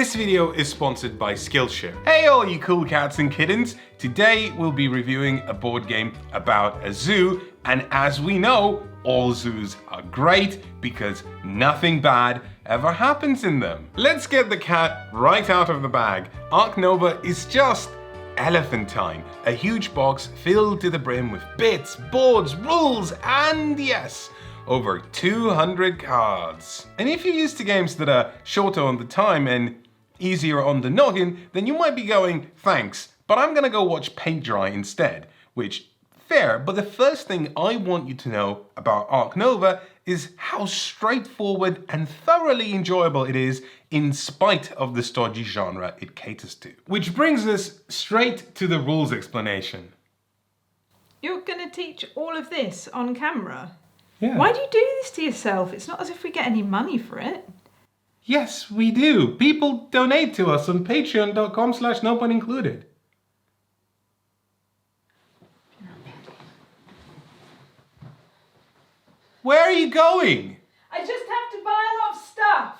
This video is sponsored by Skillshare. Hey all you cool cats and kittens! Today we'll be reviewing a board game about a zoo, and as we know, all zoos are great because nothing bad ever happens in them. Let's get the cat right out of the bag. Ark Nova is just elephantine, a huge box filled to the brim with bits, boards, rules, and yes, over 200 cards. And if you're used to games that are shorter on the time and easier on the noggin, then you might be going, thanks, but I'm gonna go watch paint dry instead, which, fair, but the first thing I want you to know about Ark Nova is how straightforward and thoroughly enjoyable it is in spite of the stodgy genre it caters to. Which brings us straight to the rules explanation. You're gonna teach all of this on camera? Yeah. Why do you do this to yourself? It's not as if we get any money for it. Yes, we do. People donate to us on patreon.com/nopunincluded. Where are you going? I just have to buy a lot of stuff.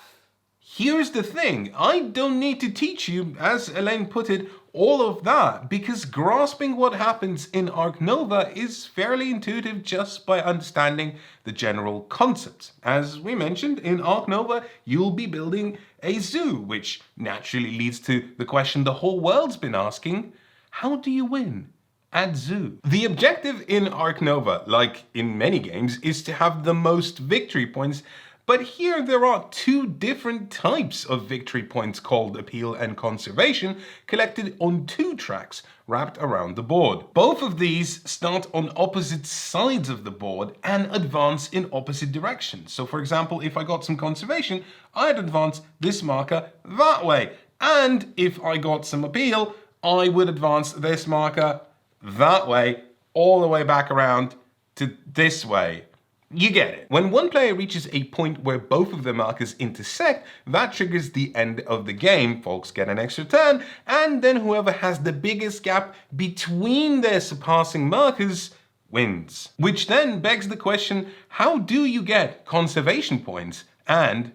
Here's the thing, I don't need to teach you, as Elaine put it, all of that, because grasping what happens in Ark Nova is fairly intuitive just by understanding the general concepts. As we mentioned, in Ark Nova, you'll be building a zoo, which naturally leads to the question the whole world's been asking: how do you win at zoo? The objective in Ark Nova, like in many games, is to have the most victory points. But here there are two different types of victory points called appeal and conservation, collected on two tracks wrapped around the board. Both of these start on opposite sides of the board and advance in opposite directions. So for example, if I got some conservation, I'd advance this marker that way. And if I got some appeal, I would advance this marker that way, all the way back around to this way. You get it. When one player reaches a point where both of the markers intersect, that triggers the end of the game. Folks get an extra turn, and then whoever has the biggest gap between their surpassing markers wins. Which then begs the question, how do you get conservation points and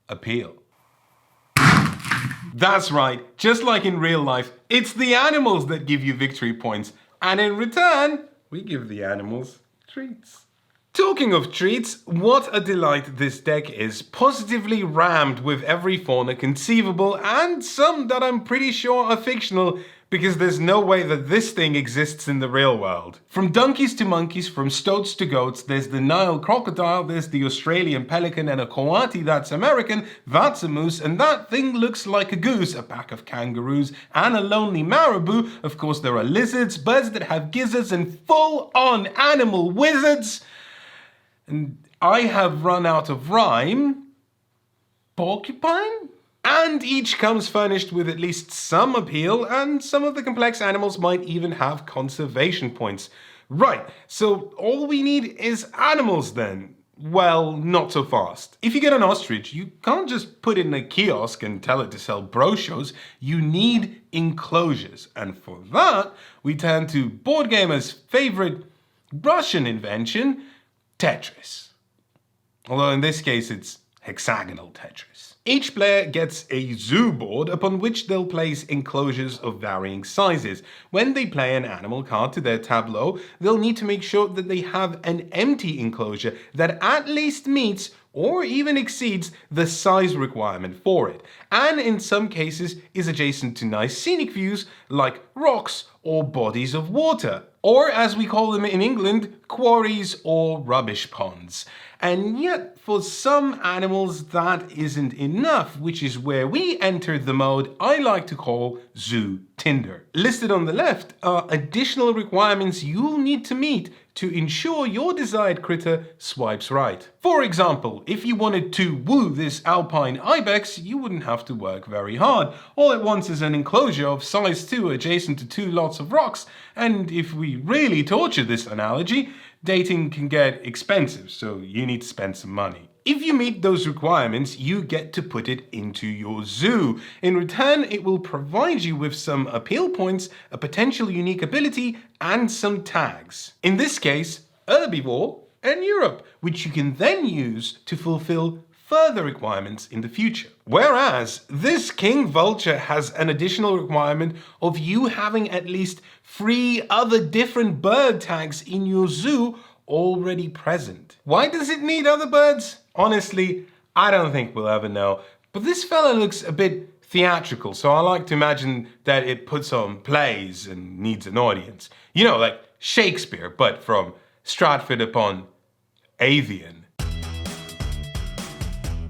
appeal? That's right, just like in real life, it's the animals that give you victory points, and in return, we give the animals treats. Talking of treats, what a delight this deck is, positively rammed with every fauna conceivable, and some that I'm pretty sure are fictional, because there's no way that this thing exists in the real world. From donkeys to monkeys, from stoats to goats, there's the Nile crocodile, there's the Australian pelican, and a coati that's American, that's a moose, and that thing looks like a goose, a pack of kangaroos, and a lonely marabou. Of course there are lizards, birds that have gizzards, and full-on animal wizards. And I have run out of rhyme. Porcupine? And each comes furnished with at least some appeal, and some of the complex animals might even have conservation points. Right, so all we need is animals then. Well, not so fast. If you get an ostrich, you can't just put it in a kiosk and tell it to sell brochures. You need enclosures, and for that, we turn to board gamers' favorite Russian invention, Tetris. Although in this case, it's hexagonal Tetris. Each player gets a zoo board upon which they'll place enclosures of varying sizes. When they play an animal card to their tableau, they'll need to make sure that they have an empty enclosure that at least meets or even exceeds the size requirement for it, and in some cases is adjacent to nice scenic views like rocks or bodies of water, or as we call them in England, quarries or rubbish ponds. And yet, for some animals that isn't enough, which is where we enter the mode I like to call Zoo Tinder. Listed on the left are additional requirements you'll need to meet to ensure your desired critter swipes right. For example, if you wanted to woo this alpine ibex, you wouldn't have to work very hard. All it wants is an enclosure of size 2 adjacent to 2 lots of rocks, and if we really torture this analogy, dating can get expensive, so you need to spend some money. If you meet those requirements, you get to put it into your zoo. In return, it will provide you with some appeal points, a potential unique ability, and some tags. In this case, herbivore and Europe, which you can then use to fulfill further requirements in the future. Whereas this king vulture has an additional requirement of you having at least 3 other different bird tags in your zoo already present. Why does it need other birds? Honestly, I don't think we'll ever know. But this fella looks a bit theatrical, so I like to imagine that it puts on plays and needs an audience. You know, like Shakespeare, but from Stratford upon Avon.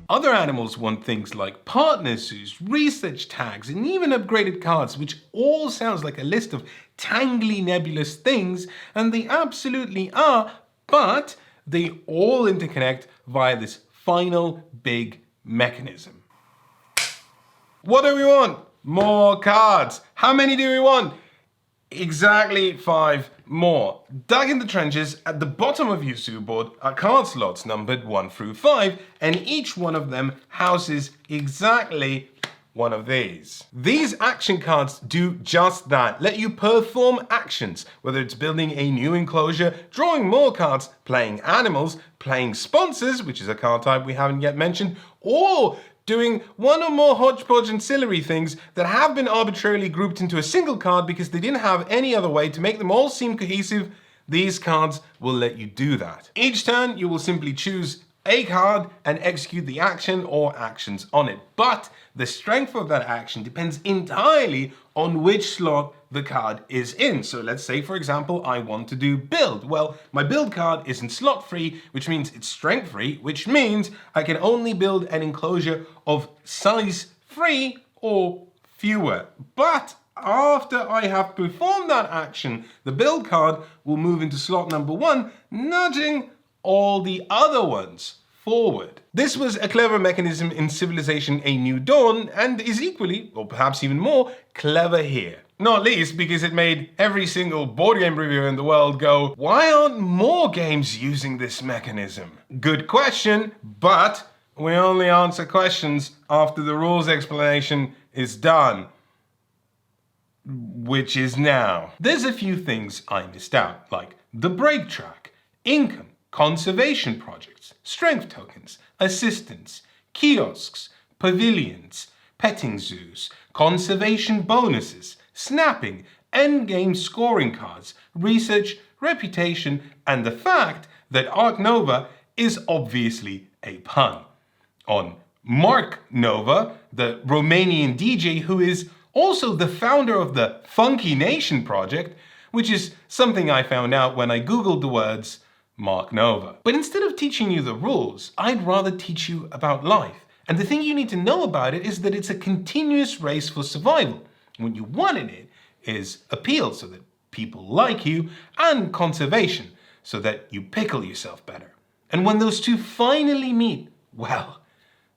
Other animals want things like partner zoos, research tags, and even upgraded cards, which all sounds like a list of tangly nebulous things, and they absolutely are, but they all interconnect via this final big mechanism. What do we want? More cards. How many do we want? Exactly 5 more. Dug in the trenches at the bottom of your zoo board are card slots numbered 1 through 5, and each one of them houses exactly one of these. These action cards do just that, let you perform actions, whether it's building a new enclosure, drawing more cards, playing animals, playing sponsors, which is a card type we haven't yet mentioned, or doing one or more hodgepodge ancillary things that have been arbitrarily grouped into a single card because they didn't have any other way to make them all seem cohesive. These cards will let you do that. Each turn, you will simply choose a card and execute the action or actions on it. But the strength of that action depends entirely on which slot the card is in. So let's say, for example, I want to do build. Well, my build card is in slot 3, which means it's strength 3, which means I can only build an enclosure of size 3 or fewer. But after I have performed that action, the build card will move into slot number 1, nudging all the other ones forward. This was a clever mechanism in Civilization A New Dawn and is equally, or perhaps even more, clever here. Not least because it made every single board game reviewer in the world go, why aren't more games using this mechanism? Good question, but we only answer questions after the rules explanation is done. Which is now. There's a few things I missed out, like the break track, income, conservation projects, strength tokens, assistance, kiosks, pavilions, petting zoos, conservation bonuses, snapping, endgame scoring cards, research, reputation, and the fact that Ark Nova is obviously a pun on Ark Nova, the Romanian DJ who is also the founder of the Funky Nation project, which is something I found out when I googled the words Ark Nova. But instead of teaching you the rules, I'd rather teach you about life. And the thing you need to know about it is that it's a continuous race for survival. What you want in it is appeal so that people like you, and conservation so that you pickle yourself better. And when those two finally meet, well,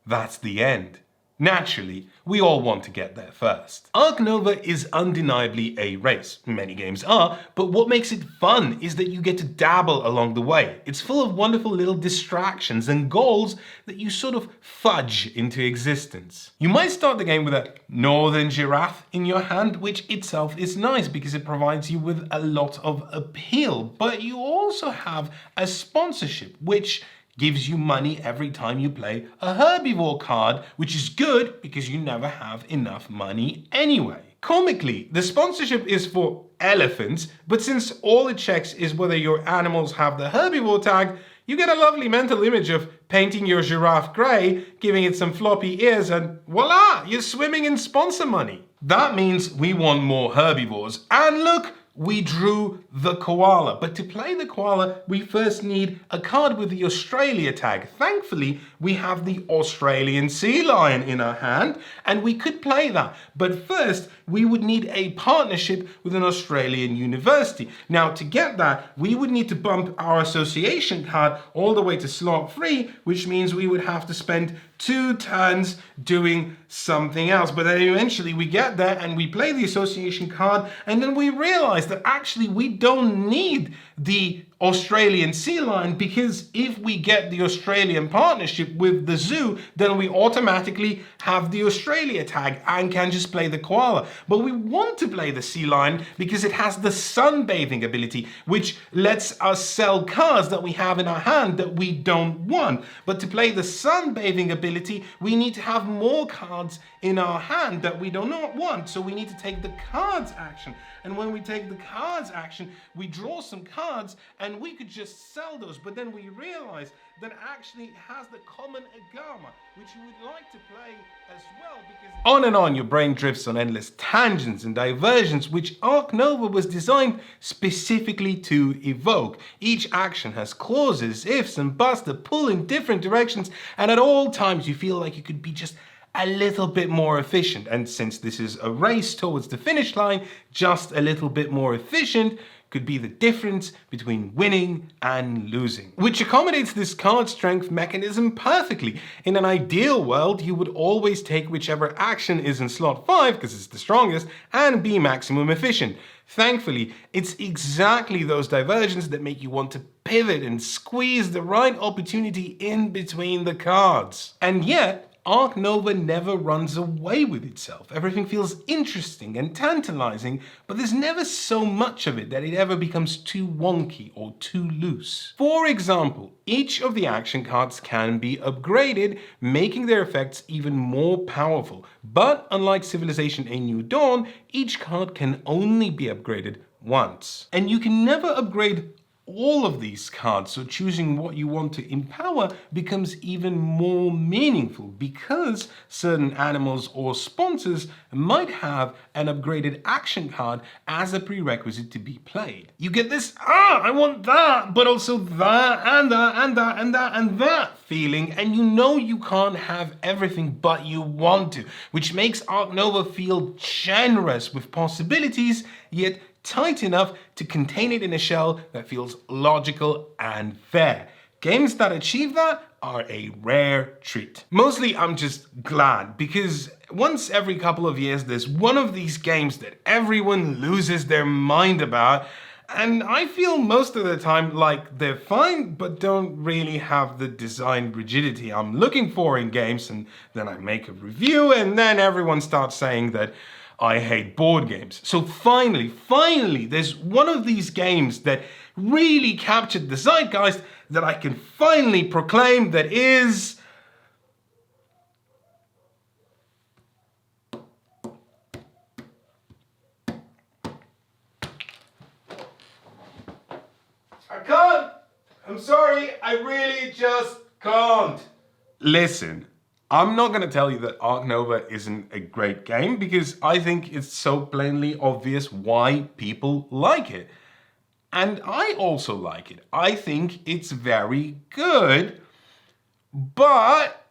that's the end. Naturally, we all want to get there first. Ark Nova is undeniably a race. Many games are, but what makes it fun is that you get to dabble along the way. It's full of wonderful little distractions and goals that you sort of fudge into existence. You might start the game with a northern giraffe in your hand, which itself is nice because it provides you with a lot of appeal, but you also have a sponsorship, which gives you money every time you play a herbivore card, which is good because you never have enough money anyway. Comically, the sponsorship is for elephants, but since all it checks is whether your animals have the herbivore tag, you get a lovely mental image of painting your giraffe grey, giving it some floppy ears, and voila, you're swimming in sponsor money. That means we want more herbivores, and look, we drew the koala. But to play the koala, we first need a card with the Australia tag. Thankfully, we have the Australian sea lion in our hand, and we could play that. But first, we would need a partnership with an Australian university. Now, to get that, we would need to bump our association card all the way to slot 3, which means we would have to spend 2 turns doing something else. But then eventually we get there and we play the association card, and then we realize that actually we don't need the Australian sea lion, because if we get the Australian partnership with the zoo, then we automatically have the Australia tag and can just play the koala. But we want to play the sea lion because it has the sunbathing ability, which lets us sell cards that we have in our hand that we don't want. But to play the sunbathing ability, we need to have more cards in our hand that we do not want. So we need to take the cards action. And when we take the cards action, we draw some cards and we could just sell those. But then we realize that actually it has the common agama, which you would like to play as well. Because on and on your brain drifts on endless tangents and diversions, which Ark Nova was designed specifically to evoke. Each action has clauses, ifs and buts that pull in different directions, and at all times you feel like you could be just a little bit more efficient. And since this is a race towards the finish line, just a little bit more efficient could be the difference between winning and losing, which accommodates this card strength mechanism perfectly. In an ideal world, you would always take whichever action is in slot 5, because it's the strongest, and be maximum efficient. Thankfully, it's exactly those diversions that make you want to pivot and squeeze the right opportunity in between the cards. And yet, Ark Nova never runs away with itself. Everything feels interesting and tantalizing, but there's never so much of it that it ever becomes too wonky or too loose. For example, each of the action cards can be upgraded, making their effects even more powerful. But unlike Civilization: A New Dawn, each card can only be upgraded once. And you can never upgrade all of these cards, so choosing what you want to empower becomes even more meaningful, because certain animals or sponsors might have an upgraded action card as a prerequisite to be played. You get this, I want that, but also that, and that, and that, and that, and that feeling, and you know you can't have everything, but you want to, which makes Ark Nova feel generous with possibilities, yet tight enough to contain it in a shell that feels logical and fair. Games that achieve that are a rare treat. Mostly I'm just glad, because once every couple of years there's one of these games that everyone loses their mind about, and I feel most of the time like they're fine, but don't really have the design rigidity I'm looking for in games, and then I make a review and then everyone starts saying that I hate board games. So finally, there's one of these games that really captured the zeitgeist that I can finally proclaim that is... I can't! I'm sorry, I really just can't. Listen. I'm not going to tell you that Ark Nova isn't a great game, because I think it's so plainly obvious why people like it. And I also like it. I think it's very good, but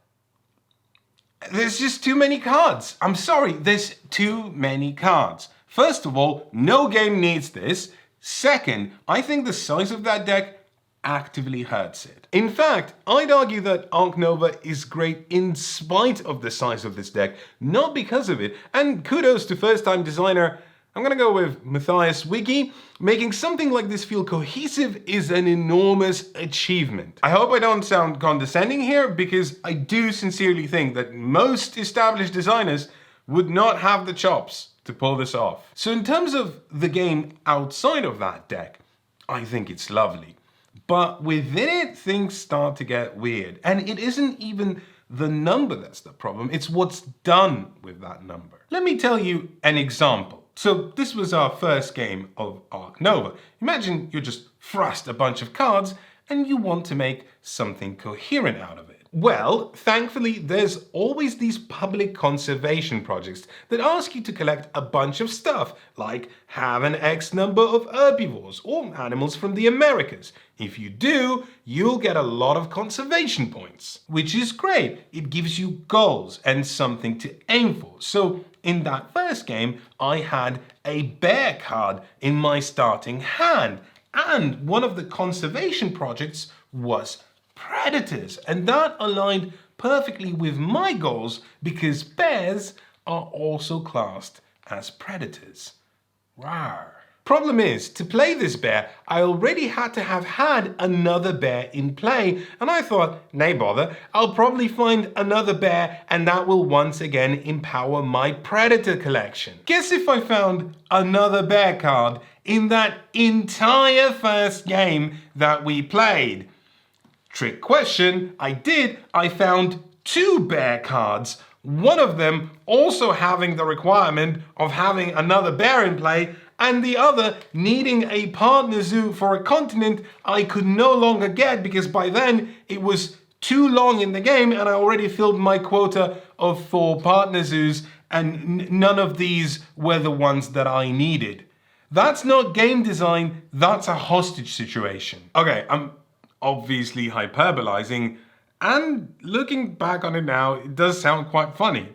there's just too many cards. I'm sorry, there's too many cards. First of all, no game needs this. Second, I think the size of that deck actively hurts it. In fact, I'd argue that Ark Nova is great in spite of the size of this deck, not because of it, and kudos to first-time designer, I'm gonna go with Matthias Wiki. Making something like this feel cohesive is an enormous achievement. I hope I don't sound condescending here, because I do sincerely think that most established designers would not have the chops to pull this off. So in terms of the game outside of that deck, I think it's lovely. But within it, things start to get weird. And it isn't even the number that's the problem, it's what's done with that number. Let me tell you an example. So this was our first game of Ark Nova. Imagine you're just thrust a bunch of cards and you want to make something coherent out of it. Well, thankfully, there's always these public conservation projects that ask you to collect a bunch of stuff, like have an X number of herbivores or animals from the Americas. If you do, you'll get a lot of conservation points, which is great. It gives you goals and something to aim for. So in that first game, I had a bear card in my starting hand, and one of the conservation projects was predators, and that aligned perfectly with my goals because bears are also classed as predators. Rawr. Problem is, to play this bear, I already had to have had another bear in play, and I thought, nay bother, I'll probably find another bear and that will once again empower my predator collection. Guess if I found another bear card in that entire first game that we played? Trick question, I did. I found 2 bear cards, one of them also having the requirement of having another bear in play, and the other needing a partner zoo for a continent I could no longer get because by then it was too long in the game and I already filled my quota of 4 partner zoos, and none of these were the ones that I needed. That's not game design, that's a hostage situation. Okay, I'm obviously hyperbolizing, and looking back on it now, it does sound quite funny.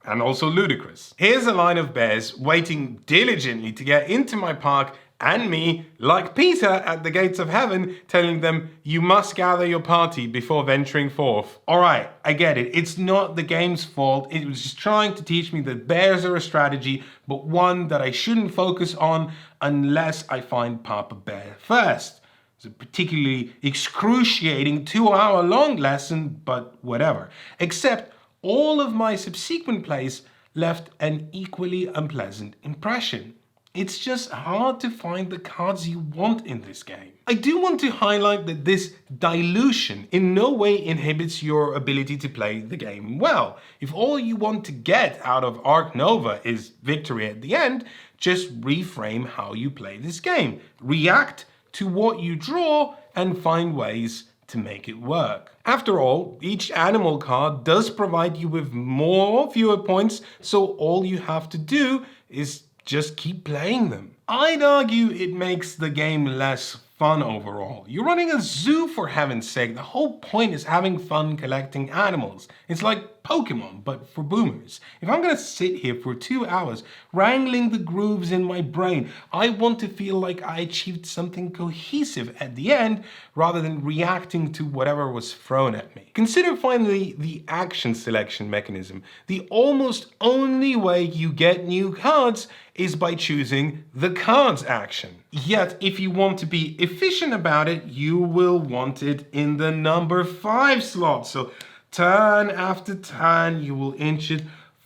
And also ludicrous. Here's a line of bears waiting diligently to get into my park, and me, like Peter at the gates of heaven, telling them, you must gather your party before venturing forth. Alright, I get it. It's not the game's fault. It was just trying to teach me that bears are a strategy, but one that I shouldn't focus on unless I find Papa Bear first. It's a particularly excruciating 2-hour-long lesson, but whatever. Except all of my subsequent plays left an equally unpleasant impression. It's just hard to find the cards you want in this game. I do want to highlight that this dilution in no way inhibits your ability to play the game well. If all you want to get out of Ark Nova is victory at the end, just reframe how you play this game. React to what you draw and find ways to make it work. After all, each animal card does provide you with more fewer points, so all you have to do is just keep playing them. I'd argue it makes the game less fun overall. You're running a zoo for heaven's sake. The whole point is having fun collecting animals. It's like Pokemon, but for boomers. If I'm gonna sit here for 2 hours wrangling the grooves in my brain, I want to feel like I achieved something cohesive at the end rather than reacting to whatever was thrown at me. Consider finally the action selection mechanism. The almost only way you get new cards is by choosing the cards action. Yet, if you want to be efficient about it, you will want it in the number 5 slot. So turn after turn, you will inch it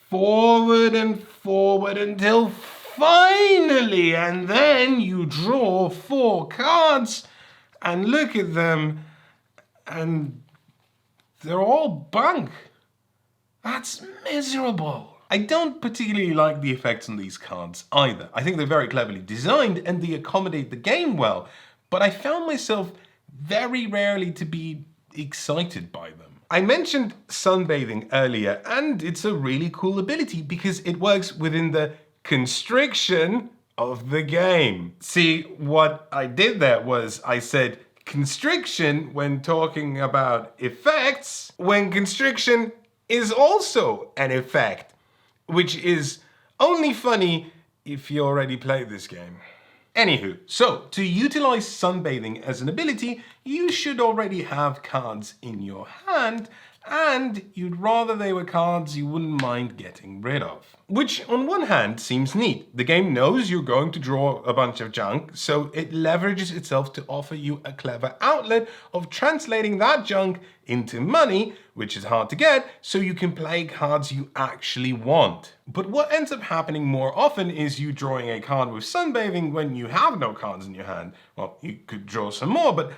forward and forward until finally, and then you draw 4 cards and look at them, and they're all bunk. That's miserable. I don't particularly like the effects on these cards either. I think they're very cleverly designed and they accommodate the game well, but I found myself very rarely to be excited by them. I mentioned sunbathing earlier, and it's a really cool ability because it works within the constriction of the game. See, what I did there was I said constriction when talking about effects, when constriction is also an effect, which is only funny if you already played this game. Anywho, so to utilize sunbathing as an ability, you should already have cards in your hand, and you'd rather they were cards you wouldn't mind getting rid of. Which on one hand seems neat. The game knows you're going to draw a bunch of junk, so it leverages itself to offer you a clever outlet of translating that junk into money, which is hard to get, so you can play cards you actually want. But what ends up happening more often is you drawing a card with sunbathing when you have no cards in your hand. Well, you could draw some more, but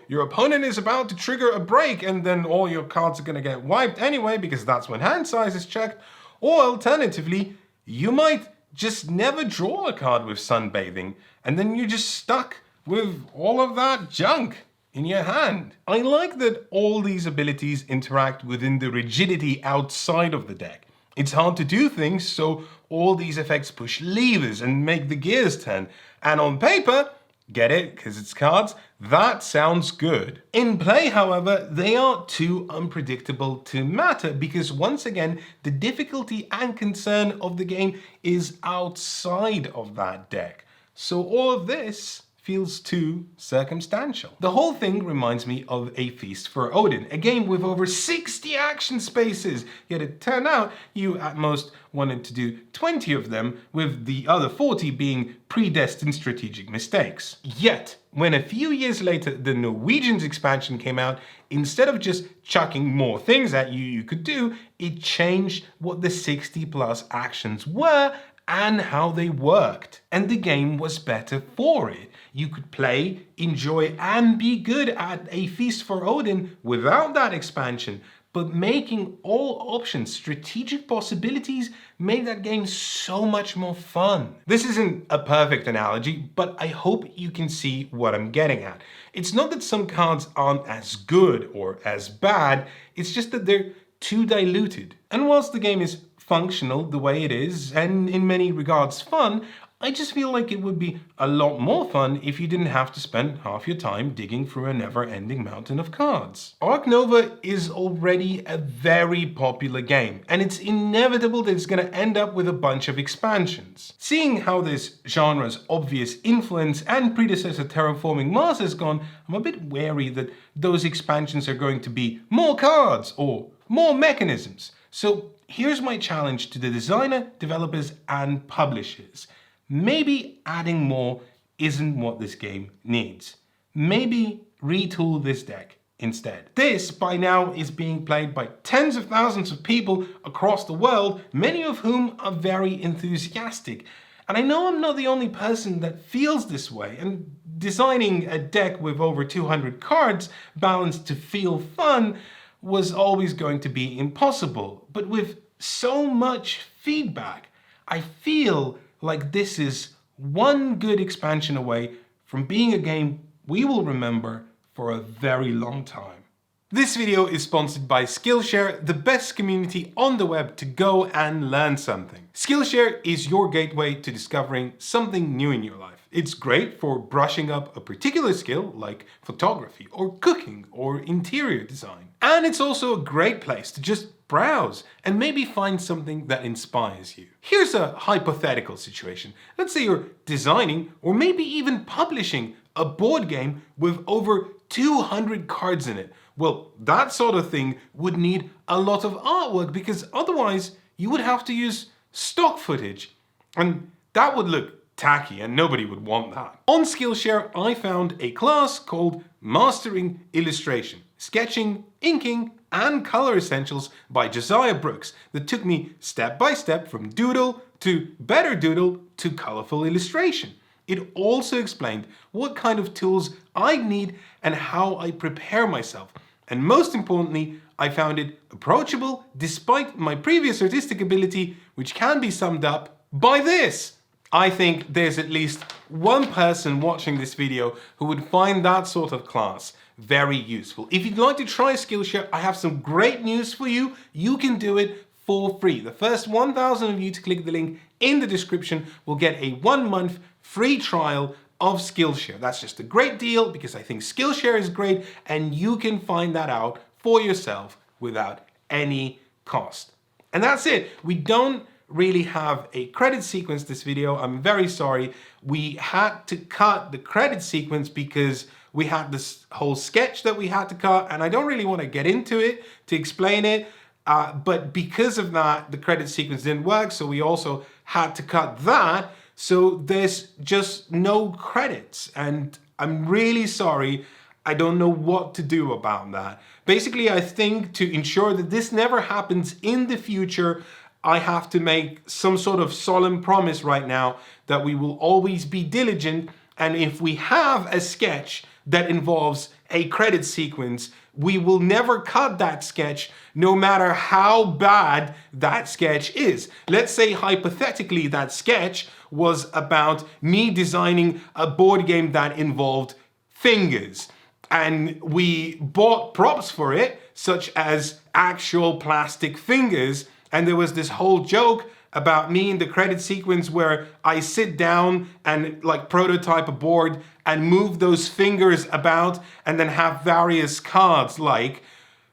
your opponent is about to trigger a break and then all your cards are gonna get wiped anyway because that's when hand size is checked. Or alternatively, you might just never draw a card with sunbathing and then you're just stuck with all of that junk in your hand. I like that all these abilities interact within the rigidity outside of the deck. It's hard to do things, so all these effects push levers and make the gears turn. And on paper, get it, because it's cards, that sounds good. In play, however, they are too unpredictable to matter because once again, the difficulty and concern of the game is outside of that deck. So all of this feels too circumstantial. The whole thing reminds me of A Feast for Odin, a game with over 60 action spaces, yet it turned out you at most wanted to do 20 of them, with the other 40 being predestined strategic mistakes. Yet, when a few years later the Norwegians expansion came out, instead of just chucking more things at you could do, it changed what the 60 plus actions were and how they worked. And the game was better for it. You could play, enjoy, and be good at A Feast for Odin without that expansion, but making all options strategic possibilities made that game so much more fun. This isn't a perfect analogy, but I hope you can see what I'm getting at. It's not that some cards aren't as good or as bad, it's just that they're too diluted. And whilst the game is functional the way it is, and in many regards fun, I just feel like it would be a lot more fun if you didn't have to spend half your time digging through a never-ending mountain of cards. Ark Nova is already a very popular game, and it's inevitable that it's going to end up with a bunch of expansions. Seeing how this genre's obvious influence and predecessor Terraforming Mars has gone, I'm a bit wary that those expansions are going to be more cards or more mechanisms. So here's my challenge to the designer, developers, and publishers. Maybe adding more isn't what this game needs. Maybe retool this deck instead. This, by now, is being played by tens of thousands of people across the world, many of whom are very enthusiastic. And I know I'm not the only person that feels this way, and designing a deck with over 200 cards balanced to feel fun was always going to be impossible. But with so much feedback, I feel like this is one good expansion away from being a game we will remember for a very long time. This video is sponsored by Skillshare, the best community on the web to go and learn something. Skillshare is your gateway to discovering something new in your life. It's great for brushing up a particular skill like photography or cooking or interior design. And it's also a great place to just browse and maybe find something that inspires you. Here's a hypothetical situation. Let's say you're designing or maybe even publishing a board game with over 200 cards in it. Well, that sort of thing would need a lot of artwork because otherwise you would have to use stock footage. And that would look tacky and nobody would want that. On Skillshare, I found a class called Mastering Illustration, Sketching, Inking, and Color Essentials by Josiah Brooks that took me step by step from doodle to better doodle to colorful illustration. It also explained what kind of tools I need and how I prepare myself. And most importantly, I found it approachable despite my previous artistic ability, which can be summed up by this. I think there's at least one person watching this video who would find that sort of class very useful. If you'd like to try Skillshare, I have some great news for you. You can do it for free. The first 1,000 of you to click the link in the description will get a 1-month free trial of Skillshare. That's just a great deal because I think Skillshare is great and you can find that out for yourself without any cost. And that's it. We don't really have a credit sequence this video. I'm very sorry. We had to cut the credit sequence because we had this whole sketch that we had to cut, and I don't really want to get into it to explain it, but because of that, the credit sequence didn't work, so we also had to cut that, so there's just no credits, and I'm really sorry. I don't know what to do about that. Basically, I think to ensure that this never happens in the future, I have to make some sort of solemn promise right now that we will always be diligent, and if we have a sketch that involves a credit sequence, we will never cut that sketch no matter how bad that sketch is. Let's say hypothetically that sketch was about me designing a board game that involved fingers, and we bought props for it, such as actual plastic fingers, and there was this whole joke about me in the credit sequence where I sit down and like prototype a board and move those fingers about and then have various cards, like,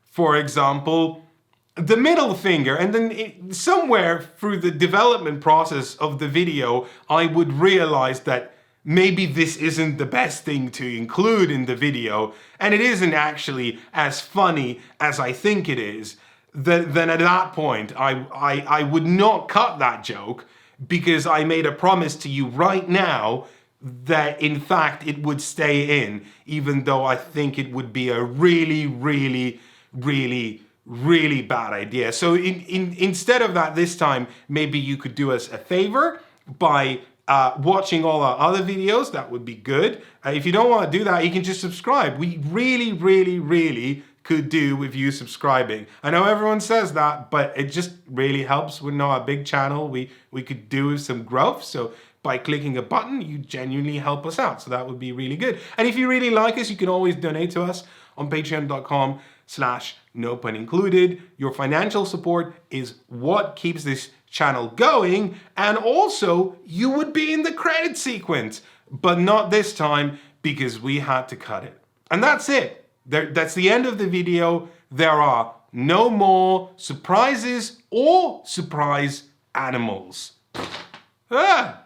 for example, the middle finger. And then somewhere through the development process of the video, I would realize that maybe this isn't the best thing to include in the video, and it isn't actually as funny as I think it is, then at that point, I would not cut that joke, because I made a promise to you right now that in fact it would stay in, even though I think it would be a really, really, really, really bad idea. So instead of that this time, maybe you could do us a favor by watching all our other videos. That would be good. If you don't want to do that, you can just subscribe. We really, really, really could do with you subscribing. I know everyone says that, but it just really helps. We're not a big channel. We could do with some growth. So by clicking a button, you genuinely help us out. So that would be really good. And if you really like us, you can always donate to us on patreon.com/no pun included. Your financial support is what keeps this channel going. And also, you would be in the credit sequence, but not this time because we had to cut it. And that's it. That's the end of the video. There are no more surprises or surprise animals. Ah!